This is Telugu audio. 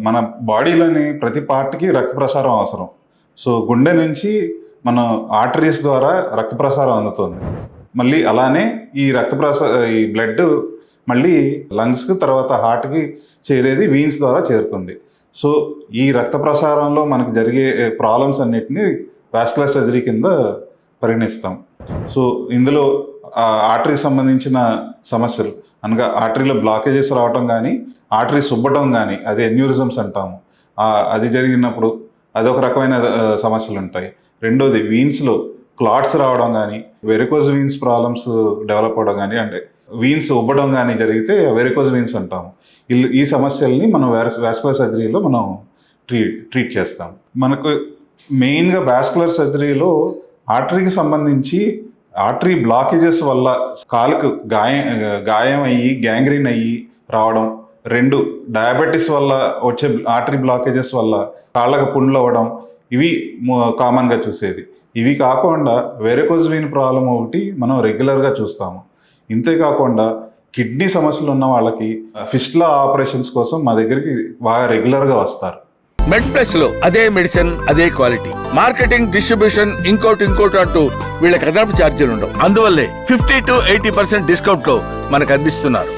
మన బాడీలోని ప్రతి పార్ట్కి రక్త ప్రసారం అవసరం. సో గుండె నుంచి మన ఆర్టరీస్ ద్వారా రక్త ప్రసారం అందుతుంది. మళ్ళీ అలానే ఈ బ్లడ్ మళ్ళీ లంగ్స్కి తర్వాత హార్ట్కి చేరేది వీన్స్ ద్వారా చేరుతుంది. సో ఈ రక్త ప్రసారంలో మనకు జరిగే ప్రాబ్లమ్స్ అన్నిటినీ వాస్కులర్ సర్జరీ కింద పరిగణిస్తాం. సో ఇందులో ఆర్టరీకి సంబంధించిన సమస్యలు అనగా ఆర్టరీలో బ్లాకేజెస్ రావటం కానీ, ఆర్టరీస్ ఉబ్బటం కానీ, అది ఎన్యూరిజమ్స్ అంటాము. అది జరిగినప్పుడు అదొక రకమైన సమస్యలు ఉంటాయి. రెండోది వీన్స్లో క్లాట్స్ రావడం కానీ, వెరికోజ్ వీన్స్ ప్రాబ్లమ్స్ డెవలప్ అవడం కానీ, అంటే వీన్స్ ఉబ్బడం కానీ జరిగితే వెరికోజ్ వీన్స్ అంటాము. ఈ సమస్యల్ని మనం వాస్కులర్ సర్జరీలో మనం ట్రీట్ చేస్తాం. మనకు మెయిన్గా వాస్కులర్ సర్జరీలో ఆర్టరీకి సంబంధించి ఆర్టరీ బ్లాకేజెస్ వల్ల కాలుకు గాయం అయ్యి గ్యాంగ్రీన్ అయ్యి రావడం, 2 డయాబెటీస్ వల్ల వచ్చే ఆర్టరీ బ్లాకేజెస్ వల్ల కాళ్ళకు పుండ్లు అవ్వడం, ఇవి కామన్గా చూసేది. ఇవి కాకుండా వెరికోజ్ వీన్ ప్రాబ్లం ఒకటి మనం రెగ్యులర్గా చూస్తాము. ఇంతేకాకుండా కిడ్నీ సమస్యలు ఉన్న వాళ్ళకి ఫిస్టులా ఆపరేషన్స్ కోసం మా దగ్గరికి బాగా రెగ్యులర్గా వస్తారు. మెడ్ ప్లస్ లో అదే మెడిసిన్, అదే క్వాలిటీ, మార్కెటింగ్, డిస్ట్రిబ్యూషన్, ఇంకోటి అంటూ వీళ్ళకి అదనపు ఛార్జీలు ఉండవు. అందువల్లే 50 to 80% డిస్కౌంట్ లో మనకు అందిస్తున్నారు.